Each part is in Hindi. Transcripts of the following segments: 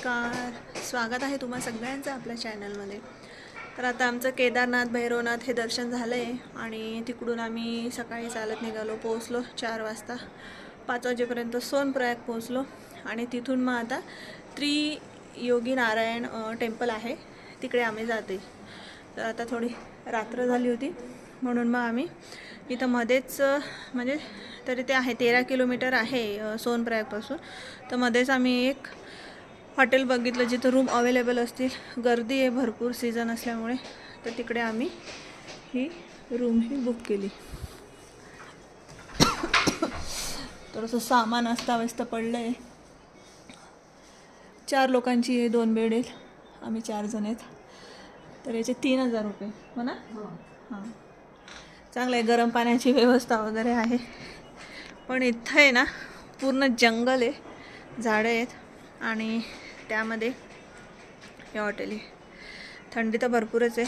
नमस्कार, स्वागत आहे तुम्हा सगळ्यांचं आपल्या चॅनलमध्ये। तर आता आमचं केदारनाथ भैरवनाथ हे दर्शन झालं आहे आणि तिकडून आम्ही सकाळी चालत निघालो, पोहोचलो 4 वाजता। 5 वाजेपर्यंत सोनप्रयाग पोहोचलो आणि तिथून मग आता त्रियोगी नारायण टेम्पल आहे तिकडे आम्ही जाते। तर आता थोडी रात्र झाली होती म्हणून मग आम्ही इथं मध्येच म्हणजे तरी ते आहे 13 किलोमीटर आहे सोनप्रयागपासून। तर मध्येच आम्ही एक हॉटेल बघितलं जिथं रूम अवेलेबल असतील। गर्दी आहे भरपूर सीजन असल्यामुळे, तर तिकडे आम्ही ही रूम ही बुक केली। तर असं सामान अस्ताव्यस्त पडलं आहे। 4 लोकांची आहे, 2 बेड आहेत, आम्ही 4 जण आहेत। तर याचे 3000 रुपये हो ना। हां, चांगलं आहे, गरम पाण्याची व्यवस्था वगैरे आहे। पण इथं आहे ना पूर्ण जंगल आहे, झाडं आहेत आणि त्यामध्ये हे हॉटेल आहे। थंडी तर भरपूरच आहे।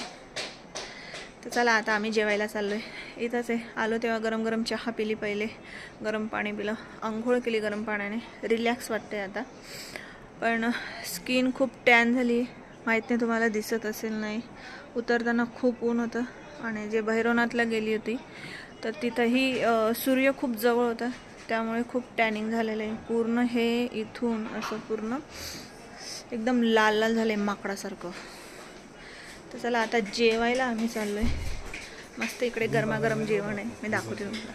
तर चला आता आम्ही जेवायला चाललो आहे। इथंच आहे, आलो तेव्हा गरम गरम चहा पिली, पहिले गरम पाणी पिलं, आंघोळ केली गरम पाण्याने, रिलॅक्स वाटते आता। पण स्किन खूप टॅन झाली, माहीत नाही तुम्हाला दिसत असेल नाही। उतरताना खूप ऊन होतं आणि जे भैरवनाथला गेली होती तर तिथंही सूर्य खूप जवळ होता, त्यामुळे खूप टॅनिंग झालेलं आहे। पूर्ण हे इथून असं पूर्ण एकदम लाल लाल झाले माकडासारखं। तर चला आता जेवायला आम्ही चाललो आहे। मस्त इकडे गरमागरम जेवण आहे, मी दाखवते तुम्हाला।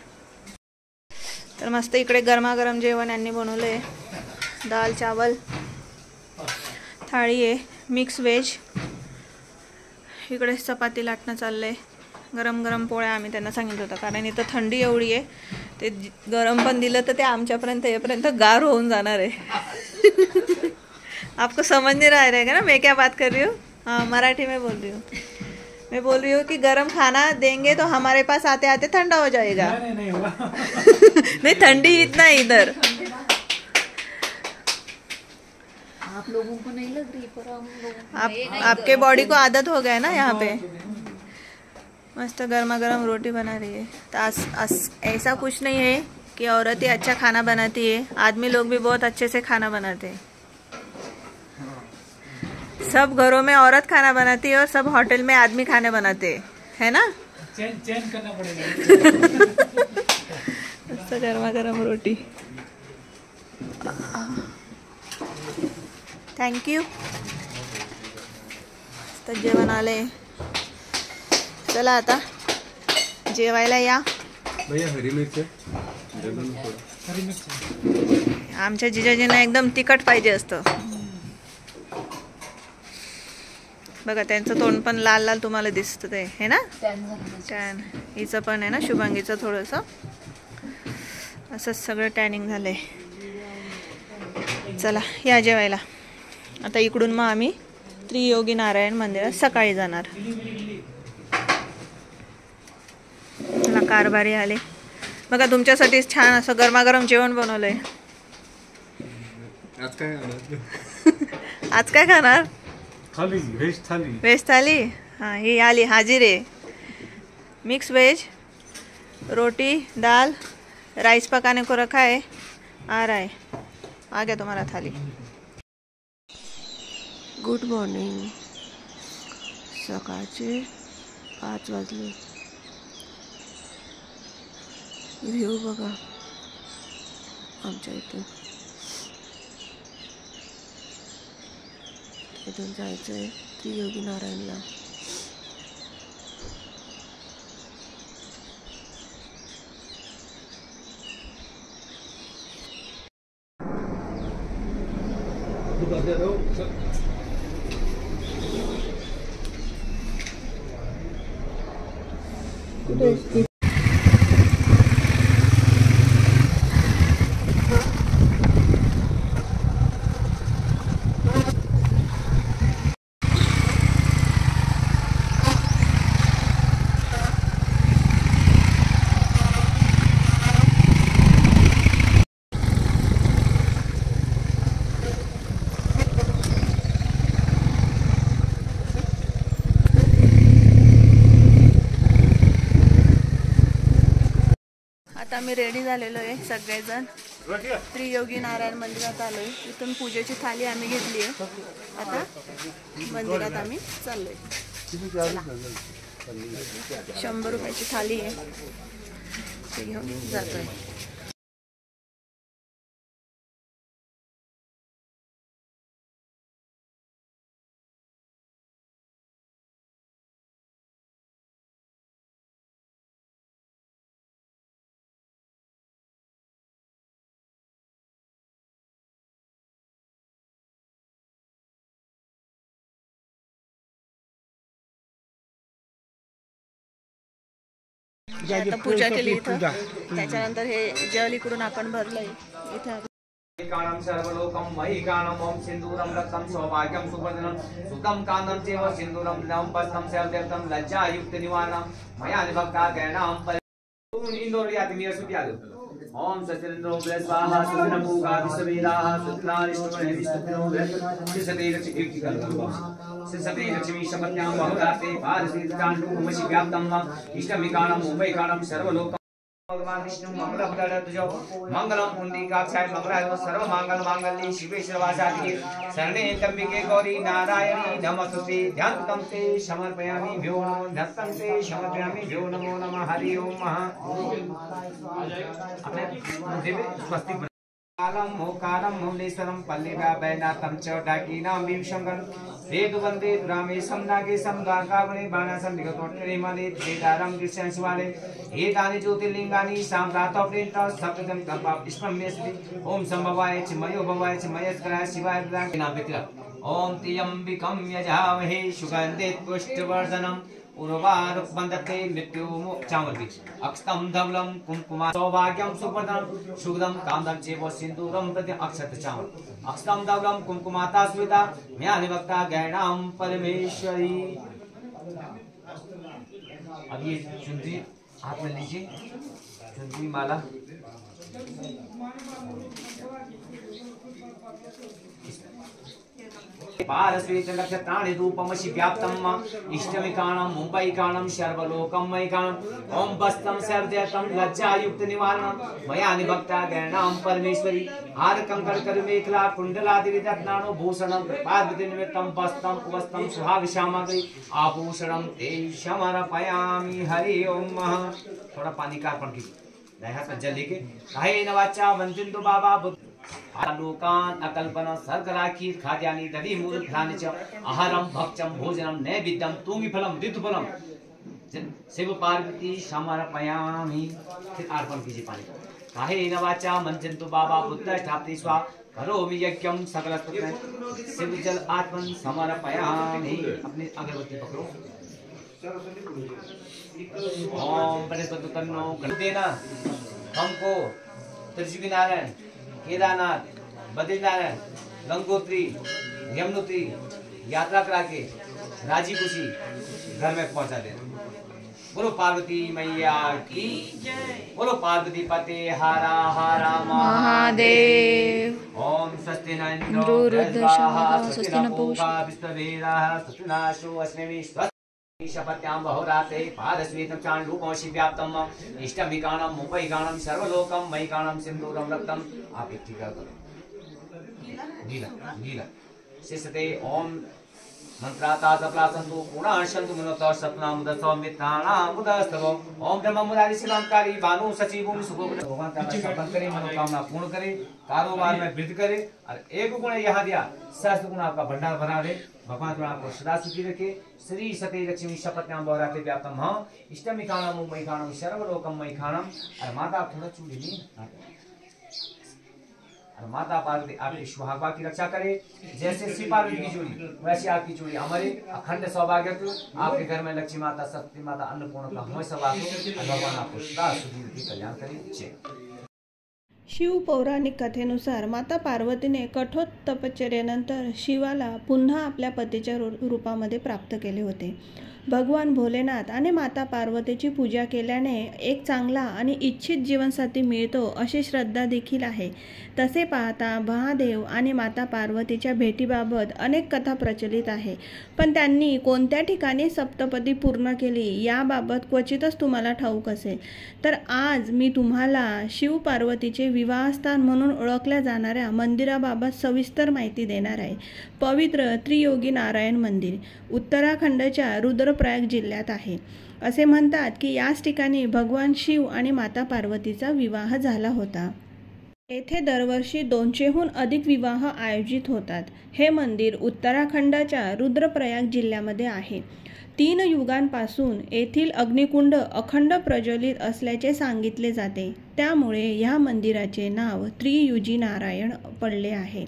तर मस्त इकडे गरमागरम जेवण यांनी बनवलं आहे। दाल चावल थाळी आहे, मिक्स व्हेज। इकडे चपाती लाटणं चाललं आहे, गरम गरम पोळ्या आम्ही त्यांना सांगितलं होतं कारण इथं थंडी एवढी आहे, ते गरम पण दिलं तर ते आमच्यापर्यंत येईपर्यंत गार होऊन जाणार आहे। आपको समझ नहीं रहा है ना मैं क्या बात कर रही हूँ। हाँ, मराठी में बोल रही हूँ। मैं बोल रही हूँ कि गरम खाना देंगे तो हमारे पास आते आते ठंडा हो जाएगा। नहीं नहीं ठंडी इतना इधर आप लोगों को नहीं लग रही, पर हम लोगों आपके बॉडी को आदत हो गया ना यहाँ पे। मस्त गर्मा गर्म रोटी बना रही है। तो ऐसा कुछ नहीं है कि औरत ही अच्छा खाना बनाती है, आदमी लोग भी बहुत अच्छे से खाना बनाते हैं। सब घरों में औरत खाना बनाती है और सब होटल में आदमी खाने बनाते हैं, है ना। चेंज करना पड़ेगा। मस्त गर्मा गर्म रोटी, थैंक यू। मस्त जेवण आले, चला आता जेवायला या। भैया हरी मिर्च आमच्या जिजाजींना एकदम तिखट पाहिजे असतं बघा, त्यांचं तोंड पण लाल लाल तुम्हाला दिसतं ते, है ना। टॅन हिचं पण आहे ना, शुभांगीचं थोडंसं असंच सगळं टॅनिंग झालंय। चला या जेवायला। आता इकडून मग आम्ही त्रियोगी नारायण मंदिरात सकाळी जाणार। चला कारभारी आले बघा, तुमच्यासाठी छान असं गरमागरम जेवण बनवलंय। आज काय खाणार? थाली, वेज थाली। वेज थाली, हाँ ही आली हाजिर है। मिक्स वेज, रोटी, दाल, राइस पकाने को रखा है, आ रहा है, आ गया तुम्हारा थाली। गुड मॉर्निंग, सकाळचे 5 वाजले। व्ह्यू बघा आमच्या इथून जायचं आहे त्रियोगी नारायणला। आता आम्ही रेडी झालेलो आहे सगळेजण। त्रियोगी नारायण मंदिरात आलोय. इथून पूजेची थाली आम्ही घेतली आहे. आता मंदिरात आम्ही चाललोय. 100 रुपयाची थाली आहे, ते घेऊन जातोय. आता पूजा केली इथं. त्याच्यानंतर हे जल इकडून आपण भरलंय इथं. काणं सर्वलोकं मयि काणं ओम सिंदूरं रक्तं सौभाग्यं सुवर्णं सुतं कान्तं चैव सिंदूरं दं पस्तं सर्वदेवतं लज्जायुक्त निवारणं मया निभक्ता गैणां इंदोर याति मेरा सुतियालो. ओम सचिन्द्रो स्वाहा सुनमुगा विश्ववेदाः सुतनारिष्टमणे विष्णुनो सिसते लक्ष्मी कल्पं सिसते लक्ष्मी शपथ्यां बहुराते भारतीताण्डु ममि व्याप्तं इष्टमिकाणं मुंबईकाणं सर्वलोकं भगवान विष्णु मंगलप्रदो मंगलम पुंडरीकाक्षाय मंगलाय सर्व मंगल मांगल्ये शिवे सर्वासाधिके शरणे त्र्यंबके गौरी नारायणी नमस्तुते ध्यानं ते समर्पयामि भ्यो नमो ध्यानं ते समर्पयामि भ्यो नमो नमः हरि ओम अपने स्वस्ति कालम मोकारम मुलेश्वरम पल्लिका बैनाथम च डाकीनाम विशंकरं वेदवंदे रामेशं नागेशं द्वारकावने बाणासं निगतोत्तरे मले वेदारं दृश्यं शिवाले एतानि ज्योतिर्लिंगानि साम्रातोप्रेत सप्तम तपा विष्णुमेस्ति ओम संभवाय च मयो भवाय च मयस्कराय शिवाय नाम पितृ ओम त्र्यंबकं यजामहे सुगन्धे पुष्टवर्धनम् उर्वारुक्मन्दते मृत्युमो चामर्पि अक्षतं धवलं कुंकुमा सौभाग्यं सुवर्णं शुभदं कामदं चैव सिन्दूरं प्रति अक्षत चामर अक्षतं धवलं कुंकुमाता स्मिता मया निभक्ता गैणां परमेश्वरी. अब ये चुनरी हाथ में लीजिए, चुनरी माला पारस्वेत नक्षत्राणि रूपमसि व्याप्तं इष्टमिकाणं मुंबईकाणं सर्वलोकं मयिकाणं ओम बस्तं सर्वदेवतं लज्जायुक्त निवारणं मया निभक्ता गैणां परमेश्वरी. हार कंकड़ कर मेखला कुंडलादि रत्नानो भूषणं पार्वती निमित्तं बस्तं उपस्तं सुहागश्यामग्री आभूषणं ते समर्पयामि. हरि ओम. थोड़ा पानी का अर्पण कीजिए हाथ में जल लेके. कायेन वाचा वंदितो बाबा बुद्ध आलोकान अकल्पना सर्कराखीर खाद्यानि दधि मूल फलानि च आहारं भक्षं भोजनं नैवेद्यं तूमीफलं ऋतुफलं शिव पार्वती समर्पयामि. फिर अर्पण कीजिए पानी. कायेन वाचा मंचन्तु बाबा बुद्ध स्थापति स्वा करोमि यज्ञं सकलस्तुते शिव जल आत्मन समर्पयामि. अपनी अगरबत्ती पकड़ो. ओम बृहस्पति तन्नो देना हमको त्रिशुकी नारायण केदारनाथ बद्रीनारायण गंगोत्री यमुनोत्री यात्रा करा के राजी खुशी घर में पहुंचा देना. बोलो पार्वती मैया की जय. बोलो पार्वती पते हारा हारा महादेव. ओम स्वस्ति न इंद्रो वृद्धश्रवः स्वस्ति न पूषा विश्ववेदाः स्वस्ति नश्यो अस्मिन् शपथ्यां बहुराते पारस्वेतं चाण्डूपमसि व्याप्तं इष्टमिकाणं मुंबईकाणं सर्वलोकं मयिकाणं सिन्दूरं रक्तं. आप एक टीका करो. नीला नीला शिष्यते ओम मंत्राता जपलासन्तु पुराणशन्तु मनोतो सपना मुदसो मित्राणां मुदस्तव ओम ब्रह्म मुरारी शिवांकारी भानु सचिवों सुखो. भगवान का सफल करे, मनोकामना पूर्ण करे, कारोबार में वृद्धि करे और एक गुण यहाँ दिया सहस्त्र गुण आपका भंडार भरा दे. भगवान तुम्हारा आपको सदा सुखी रखे. श्री सते लक्ष्मी शपथ्यां बहुराते व्याप्तं इष्टमिकाणं मुंबईकाणं सर्वलोकं मयिकाणं. और माता आप थोड़ा चूड़ी ली और माता पार्वती आपकी सुहागवा की रक्षा करे. जैसे श्री पार्वती की चूड़ी वैसे आपकी चूड़ी हमारे अखंड सौभाग्य आपके घर में लक्ष्मी माता शक्ति माता अन्नपूर्ण का हमें सवास हो. भगवान आपको सदा सुखी कल्याण करे. शिव पौराणिक कथेनुसार माता पार्वतीने कठोर तपश्चर्येनंतर शिवाला पुन्हा आपल्या पतीच्या रूपामध्ये प्राप्त केले होते. भगवान भोलेनाथ आणि माता पार्वतीची पूजा केल्याने एक चांगला आणि इच्छित जीवनसाथी मिळतो अशी श्रद्धा देखील आहे. तसे पाहता महादेव आणि माता पार्वतीच्या भेटीबाबत अनेक कथा प्रचलित आहे, पण त्यांनी कोणत्या ठिकाणी सप्तपदी पूर्ण केली याबाबत क्वचितच तुम्हाला ठाऊक असेल. तर आज मी तुम्हाला शिव पार्वतीचे विवाहस्थान म्हणून ओळखल्या जाणाऱ्या मंदिराबाबत सविस्तर माहिती देणार आहे. पवित्र त्रियोगी नारायण मंदिर उत्तराखंडच्या रुद्रप्रयाग जिल्ह्यात आहे. असे म्हणतात की याच ठिकाणी भगवान शिव आणि माता पार्वतीचा विवाह झाला होता. येथे दरवर्षी 200हून अधिक विवाह आयोजित होतात. हे मंदिर उत्तराखंडाच्या रुद्रप्रयाग जिल्ह्यामध्ये आहे. 3 युगांपासून येथील अग्निकुंड अखंड प्रज्वलित असल्याचे सांगितले जाते. त्यामुळे या मंदिराचे नाव त्रियुजी नारायण पडले आहे.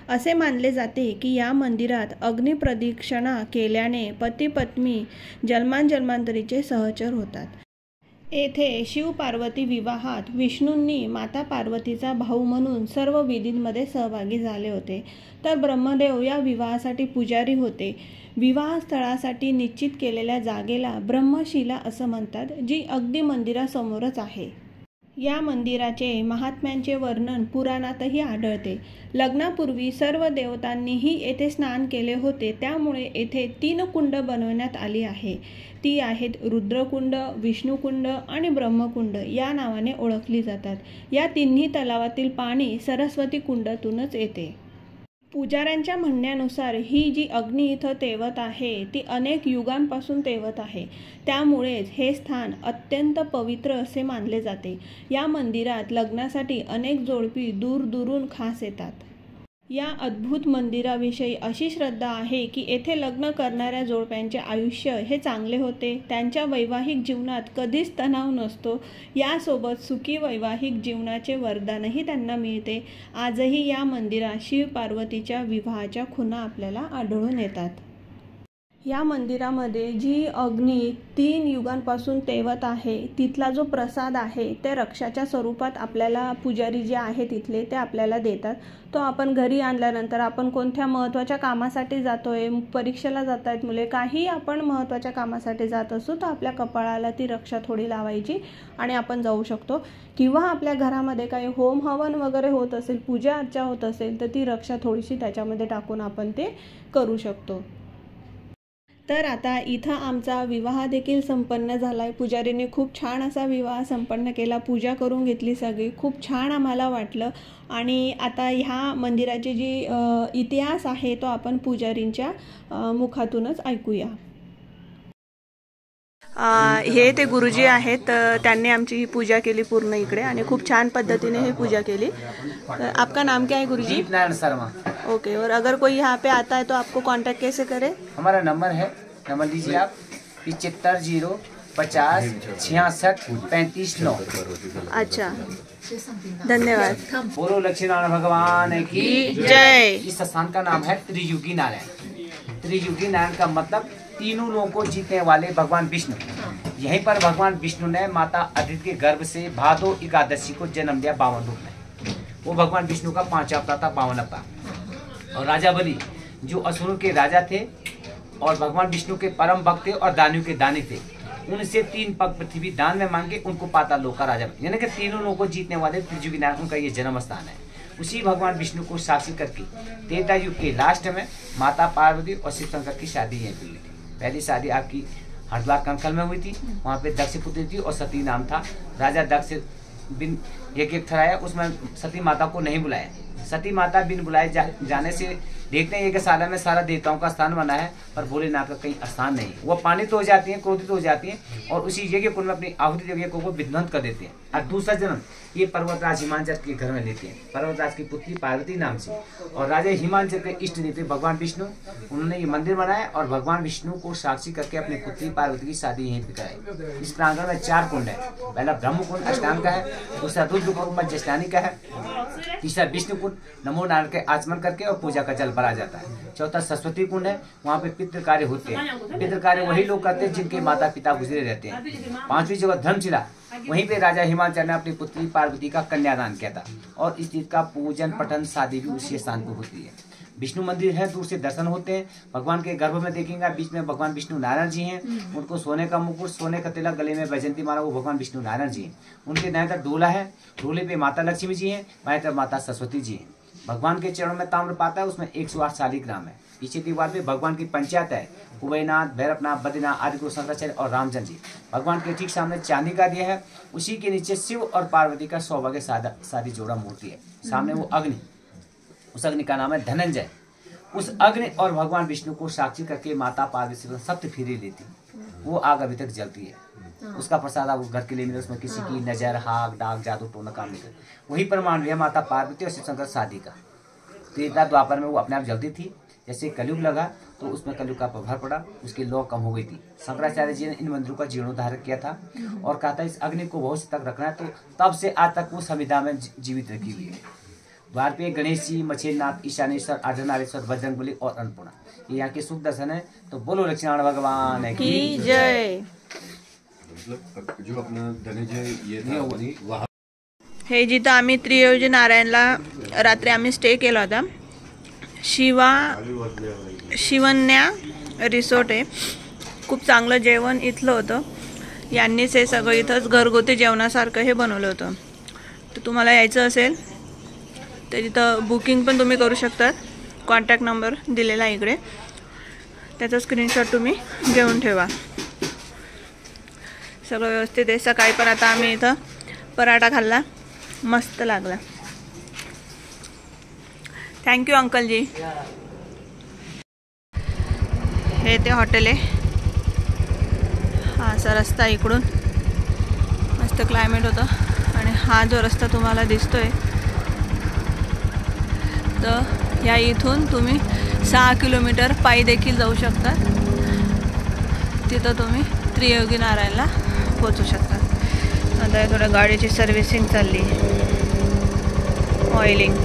असे मानले जाते की या मंदिरात अग्निप्रदक्षिणा केल्याने पती पत्नी जन्मांजन्मांतरीचे सहचर होतात. येथे शिव पार्वती विवाहात विष्णूंनी माता पार्वतीचा भाऊ म्हणून सर्व विधींमध्ये सहभागी झाले होते. तर ब्रह्मदेव या विवाहासाठी पुजारी होते. विवाहस्थळासाठी निश्चित केलेल्या जागेला ब्रह्मशिला असं म्हणतात, जी अगदी मंदिरासमोरच आहे. या मंदिराचे महात्म्यांचे वर्णन पुराणातही आढळते. लग्नापूर्वी सर्व देवतांनीही येथे स्नान केले होते. त्यामुळे येथे 3 कुंड बनवण्यात आली आहे. ती आहेत रुद्रकुंड, विष्णुकुंड आणि ब्रह्मकुंड या नावाने ओळखली जातात. या तिन्ही तलावातील पाणी सरस्वती कुंडातूनच येते. पुजाऱ्यांच्या म्हणण्यानुसार ही जी अग्नी इथं तेवत आहे ती अनेक युगांपासून तेवत आहे. त्यामुळेच हे स्थान अत्यंत पवित्र असे मानले जाते. या मंदिरात लग्नासाठी अनेक जोडपी दूरदूरून खास येतात. या अद्भुत मंदिराविषयी अशी श्रद्धा आहे की येथे लग्न करणाऱ्या जोडप्यांचे आयुष्य हे चांगले होते. त्यांच्या वैवाहिक जीवनात कधीच तणाव नसतो. यासोबत सुखी वैवाहिक जीवनाचे वरदानही त्यांना मिळते. आजही या मंदिरात शिव पार्वतीच्या विवाहाच्या खुणा आपल्याला आढळून येतात. या मंदिरामध्ये जी अग्नी 3 युगांपासून तेवत आहे तिथला जो प्रसाद आहे ते रक्षाच्या स्वरूपात आपल्याला पुजारी जे आहे तिथले ते आपल्याला देतात. तो आपण घरी आणल्यानंतर आपण कोणत्या महत्त्वाच्या कामासाठी जातोय, परीक्षेला जात आहेत मुले, काही आपण महत्त्वाच्या कामासाठी जात असू तर आपल्या कपाळाला ती रक्षा थोडी लावायची आणि आपण जाऊ शकतो. किंवा आपल्या घरामध्ये काही होम हवन वगैरे होत असेल, पूजा अर्चा होत असेल तर ती रक्षा थोडीशी त्याच्यामध्ये टाकून आपण ते करू शकतो. तर आता इथं आमचा विवाह देखील संपन्न झाला आहे. पुजारीने खूप छान असा विवाह संपन्न केला. पूजा करून घेतली सगळी. खूप छान आम्हाला वाटलं. आणि आता ह्या मंदिराची जी इतिहास आहे तो आपण पुजारींच्या मुखातूनच ऐकूया. हे ते गुरुजी आहेत. त्यांनी आमची ही पूजा केली पूर्ण इकडे आणि खूप छान पद्धतीने ही पूजा केली. आपका नाम क्या है गुरुजी? नारायण शर्मा. ओके. और अगर कोई यहाँ पे आता है तो आपको कांटेक्ट कैसे करे? हमारा नंबर लीजिए आप 75 050 66 35 9. अच्छा, धन्यवाद. बोलो लक्ष्मी नारायण भगवान की जय. इस स्थान का नाम है त्रियुगी नारायण. त्रियुगी नारायण का मतलब तीनों लोगों को जीतने वाले भगवान विष्णु. यहीं पर भगवान विष्णु ने माता अदिति के गर्भ से भादो एकादशी को जन्म दिया 52 रूप में. वो भगवान विष्णु का 5 अवतार था, 52 अवतार. और राजा बलि जो असुरों के राजा थे और भगवान विष्णु के परम भक्त थे और दानियों के दानी थे, उनसे 3 पग पृथ्वी दान में मांगे, उनको पाताल लोक का राजा बना. यानी कि तीनों लोगों को जीतने वाले त्रियुगी नारायण, उनका ये जन्म स्थान है. उसी भगवान विष्णु को साक्षी करके त्रेता युग के लास्ट में माता पार्वती और शिव शंकर की शादी यहीं पर हुई थी. पहली शादी आपकी हरद्वार कंकल में हुई थी. वहाँ पे दक्ष पुत्री थी और सती नाम था. राजा दक्ष बिन यज्ञ ठहराया, उसमें सती माता को नहीं बुलाया. सती माता बिन बुलाए जाने से देखते हैं यज्ञशाला में सारा देवताओं का स्थान बना है पर भोलेनाथ का कहीं स्थान नहीं. वो पानी तो हो जाती हैं, क्रोधित हो जाती हैं और उसी यज्ञ कुंड में अपनी आहुति यज्ञ को वो विध्वंस कर देते हैं. और दूसरा जन्म ये पर्वतराज हिमांचल के घर में लेते हैं, पर्वतराज की पुत्री पार्वती नाम से. और राजा हिमांचल के इष्ट देवते भगवान विष्णु, उन्होंने ये मंदिर बनाया और भगवान विष्णु को साक्षी करके अपनी पुत्री पार्वती की शादी यहीं पर कराई. इस प्रांगण में 4 कुंड है. पहला ब्रह्म कुंड अष्टांग का है, दूसरा रुद्र कुंड जस्टानी का है, तीसरा विष्णु कुंड नमो नारायण के आचमन करके और पूजा का जल भरा जाता है। चौथा सरस्वती कुंड है, वहाँ पे पितृ कार्य होते हैं। पितृ कार्य वही लोग करते हैं जिनके माता पिता गुजरे रहते हैं। पांचवी जगह धर्मशिला, वहीं पे राजा हिमाचल ने अपनी पुत्री पार्वती का कन्यादान किया था और इस चीज का पूजन पठन शादी भी उसी स्थान पर होती है। विष्णु मंदिर है, दूर से दर्शन होते हैं। भगवान के गर्भ में देखेंगे बीच में भगवान विष्णु नारायण जी हैं, उनको सोने का मुकुट, सोने का तिलक, गले में वैजयंती माला, वो भगवान विष्णु नारायण जी हैं। उनके दाएं तरफ डोला है, डोले पे माता लक्ष्मी जी हैं, बाएं तरफ माता सरस्वती जी हैं। भगवान के चरणों में ताम्र पाता है, उसमें 108 शालिग्राम है। पीछे दीवार पे भगवान की पंचायत है, कुबेरनाथ, भैरवनाथ, बद्रीनाथ, आदिगुरु शंकराचार्य और रामचंद्र जी। भगवान के ठीक सामने चांदी का दिया है, उसी के नीचे शिव और पार्वती का सौभाग्य शादी जोड़ा मूर्ति है। सामने वो अग्नि, उस अग्नि का नाम है धनंजय। उस अग्नि और भगवान विष्णु को साक्षी करके माता पार्वती सप्त फेरे लेती, वो आग अभी तक जलती है। उसका प्रसाद आपको घर के लिए मिले, उसमें किसी की नजर, हाक, डाक, जादू टोना काम नहीं करे। वही प्रमाण है माता पार्वती और शिव शंकर शादी का। त्रेता द्वापर में वो अपने आप जलती थी, जैसे कलयुग लगा तो उसमें कलयुग का प्रभाव पड़ा, उसकी लौ कम हो गई थी। शंकराचार्य जी ने इन मंदिरों का जीर्णोद्धार किया था और कहा था इस अग्नि को बहुत तक रखना है, तो तब से आज तक वो संविदा में जीवित रखी हुई है। द्वार पे गणेश जी, मछेरनाथ, ईशानेश्वर, अर्धनारीश्वर, बजरंगबली और अन्नपूर्णा, ये यहाँ के शुभ दर्शन है। तो बोलो लक्ष्मीनारायण भगवान की जय। मतलब जो अपना धनंजय ये था हे जिथं आम्ही त्रियोजी नारायणला रात्री आम्ही स्टे केला होता, शिवन्या रिसोर्ट आहे। खूप चांगलं जेवण इथलं होतं, यांनीच हे सगळं इथंच घरगुती जेवणासारखं हे बनवलं होतं। तर तुम्हाला यायचं असेल तर तिथं बुकिंग पण तुम्ही करू शकतात। कॉन्टॅक्ट नंबर दिलेला आहे इकडे, त्याचा स्क्रीनशॉट तुम्ही घेऊन ठेवा। सगळं व्यवस्थित आहे। सकाळी पण आता आम्ही इथं पराठा खाल्ला, मस्त लागला। थँक्यू अंकल जी। हे ते हॉटेल आहे, हा असा रस्ता इकडून मस्त क्लायमेट होतं आणि हा जो रस्ता तुम्हाला दिसतोय तर या इथून तुम्ही 6 किलोमीटर पायी देखील जाऊ शकता, तिथं तुम्ही त्रियोगी नारायणला पोहोचू शकता। आता थोडं गाडीची सर्व्हिसिंग चालली, ऑइलिंग।